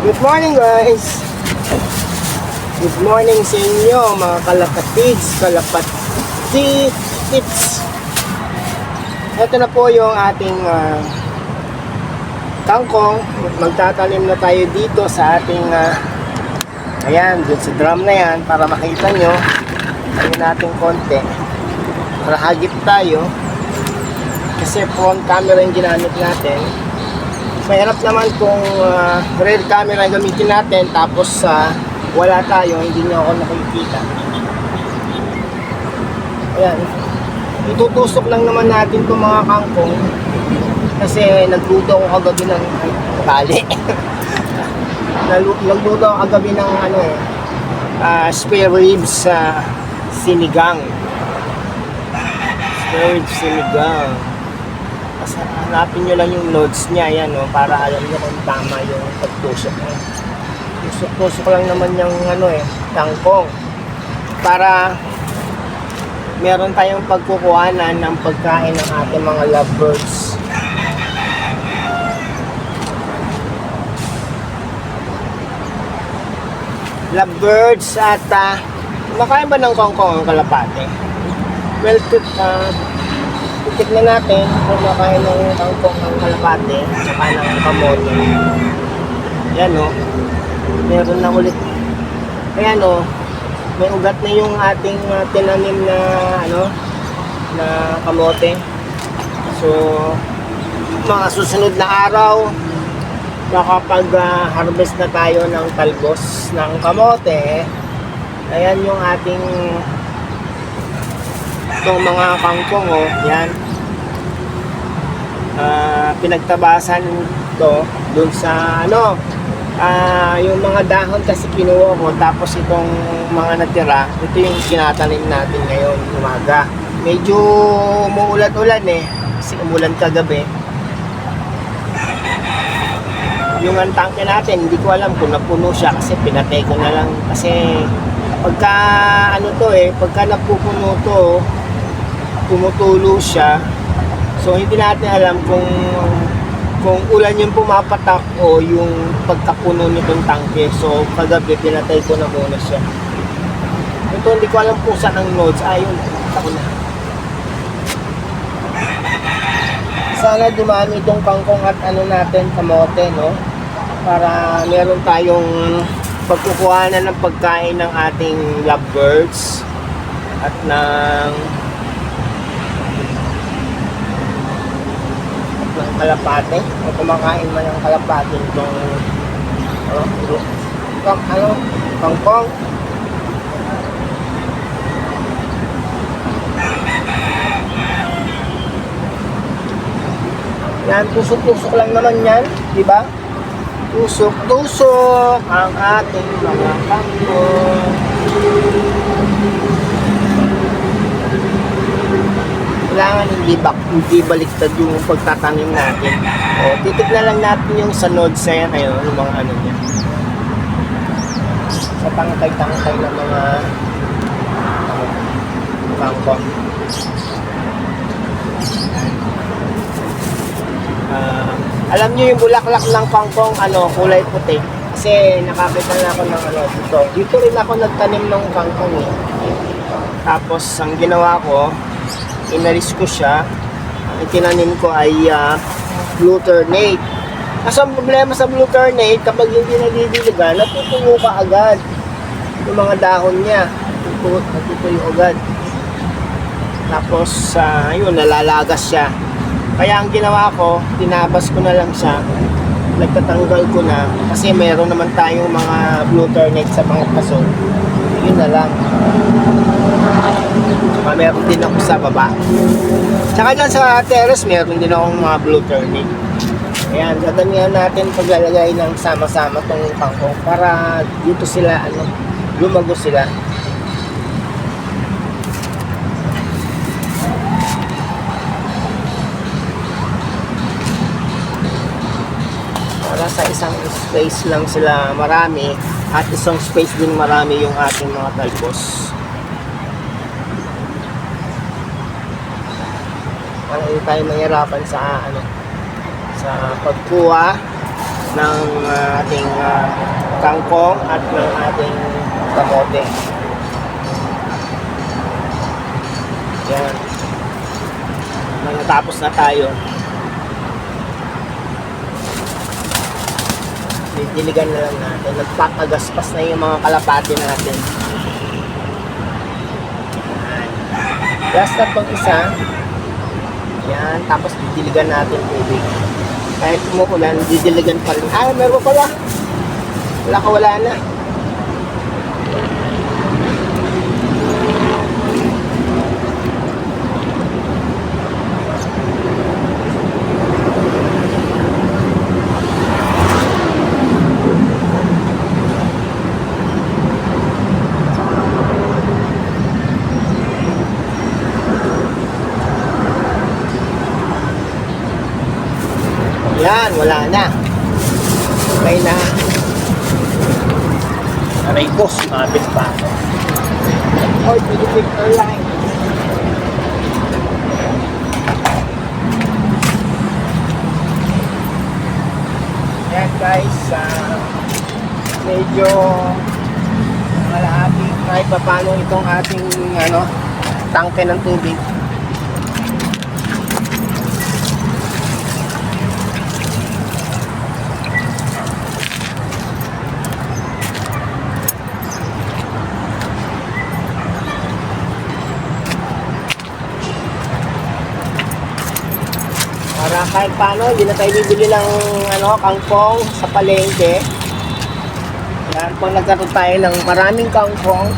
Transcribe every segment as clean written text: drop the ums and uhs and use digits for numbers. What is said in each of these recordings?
Good morning guys! Good morning sa inyo mga kalapatids, kalapatits. Ito na po yung ating kangkong. Magtatanim na tayo dito sa ating ayan, dun sa drum na yan para makita nyo. Ayun natin konti para hagip tayo kasi front camera yung ginamit natin. Mahirap naman kung rear camera yung gamitin natin tapos wala tayo, hindi nyo ako nakikita. Ayan, itutusok lang naman natin itong mga kangkong kasi nagluto ako kagabi ng tali. Nagluto ako kagabi ng spare ribs sinigang. Spare ribs sinigang. Hanapin nyo lang yung nodes niya, yan, no, para alam nyo kung tama yung pagtusok mo. Tusok lang naman yung kangkong para meron tayong pagkukuhanan ng pagkain ng ating mga lovebirds. Lovebirds at makain ba ng kangkong ang kalapate? Well, titignan natin kung makain ng kangkong ng kalapate saka ng kamote. Yan o, meron na ulit. Ayan o, may ugat na yung ating tinanim na na kamote. So mga susunod na araw makapag-harvest na tayo ng talbos ng kamote. Ayan yung ating itong mga kangkong, oh, yan. Pinagtabasan to dun sa yung mga dahon kasi kinuha ko, tapos itong mga natira, ito yung tinatanim natin ngayon umaga. Medyo umuulan-ulan kasi umulan kagabi. Yung tangke natin, hindi ko alam kung napuno siya kasi pinatay ko na lang kasi pagka pagka napupuno to, tumutulo siya. So hindi natin alam kung ulan yung pumapatak o yung pagkapuno nitong tangke. So kagabi pinatay ko na muna siya. Ito hindi ko alam kung saan ang nodes. Ayun, ako na. Sana dumami itong kangkong at natin kamote, no? Para meron tayong pagkukuhanan ng pagkain ng ating lovebirds at ng kalapate o kumakain man ng kalapate itong kangkong. Yan, tusok-tusok lang naman yan, di ba? Tusok-tusok ang ating mga kangkong. Kailangan hindi baliktad yung pagtatanim natin. O, titignan lang natin yung sa nodes na yan, yung mga niya. Sa tangkay-tangkay ng mga kangkong. Alam nyo yung bulaklak ng kangkong, kulay puti. Kasi nakakita na ako ng dito. Dito rin ako nagtanim ng kangkong Tapos, ang ginawa ko, inalis ko siya. Ang tinanim ko ay blue ternate. Kasi ang problema sa blue ternate, kapag hindi nadidiligan, natutuyo ka agad yung mga dahon niya. Natutuyo agad. Tapos ayun, nalalagas siya. Kaya ang ginawa ko, tinabas ko na lang siya, nagtatanggal ko na kasi meron naman tayong mga blue ternate sa mga paso. Yun na lang. Meron din ako sa baba. Tsaka dyan sa terrace, meron din akong mga blue ternate. Ayan, dadamihan natin paglalagay ng sama-sama tong kangkong para dito sila, lumago sila. Para sa isang space lang sila marami at isang space din marami yung ating mga talbos. Para hindi tayo mahirapan sa pagkuha ng ating kangkong at ng ating kamote. Yan. Natapos na tayo. Diligan na lang natin. Nagpapagaspas na yung mga kalapati natin. Yan. Just na pag isa. Yan. Tapos didiligan natin tubig. Kahit umuulan, didiligan pa rin. Ay, meron pala. Wala na. Yan, wala na. Okay na. Aray ko, sumabit pa ako. Oy, pinipig na lang. Yan guys, medyo malahati kahit pa paano itong ating tangke ng tubig. Para kahit paano, hindi na tayo bibili ng kangkong sa palengke. Yan, kung nagkaroon tayo ng maraming kangkong,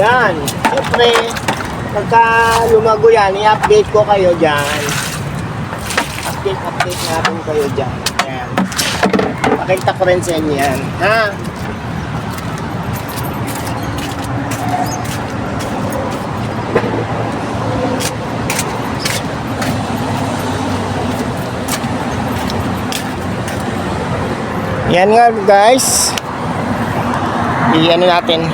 yan. Siyempre, pagka lumago yan, i-update ko kayo dyan. Update natin kayo dyan. Ayan. Pakita ko rin sa inyo yan. Ha? Yan nga guys. I-ano natin.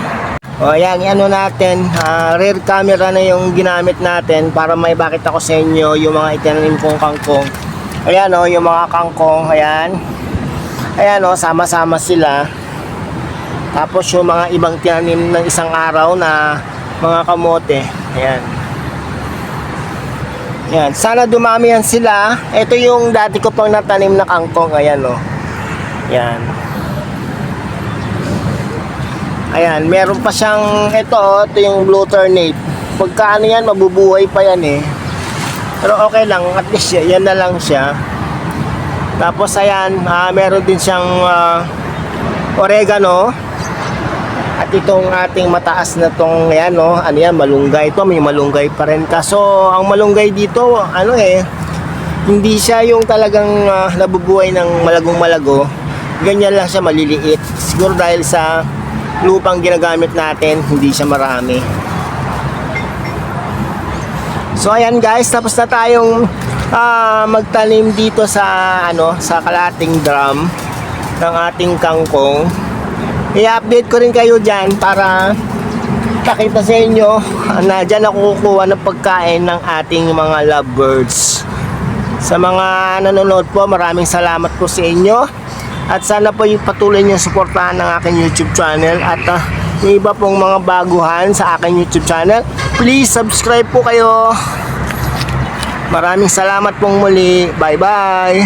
O yan, natin, rear camera na yung ginamit natin para may bakit ako sa inyo yung mga itinanim kong kangkong. Ayan yung mga kangkong, ayan. Ayan sama-sama sila. Tapos yung mga ibang tinanim ng isang araw na mga kamote. Ayan. Ayan, sana dumami yan sila. Ito yung dati ko pang natanim na kangkong, ayan Ayan. Ayan, meron pa siyang ito yung blue ternate. Pagka yan, mabubuhay pa yan Pero okay lang, at least yan na lang siya. Tapos ayan, meron din siyang oregano. At itong ating mataas na tong malunggay. Ito may malunggay pa rin. Kaso ang malunggay dito, hindi siya yung talagang nabubuhay ng malagong-malago. Ganyan lang siya, maliliit. Siguro dahil sa lupang ginagamit natin, hindi siya marami. So ayan guys, tapos na tayong magtanim dito sa sa kalating drum ng ating kangkong. I-update ko rin kayo diyan para pakita sa inyo na diyan ako kukuha ng pagkain ng ating mga lovebirds. Sa mga nanonood po, maraming salamat po sa inyo. At sana po yung patuloy nyo suportahan ng aking YouTube channel. At yung iba pong mga baguhan sa aking YouTube channel, please subscribe po kayo. Maraming salamat pong muli. Bye bye.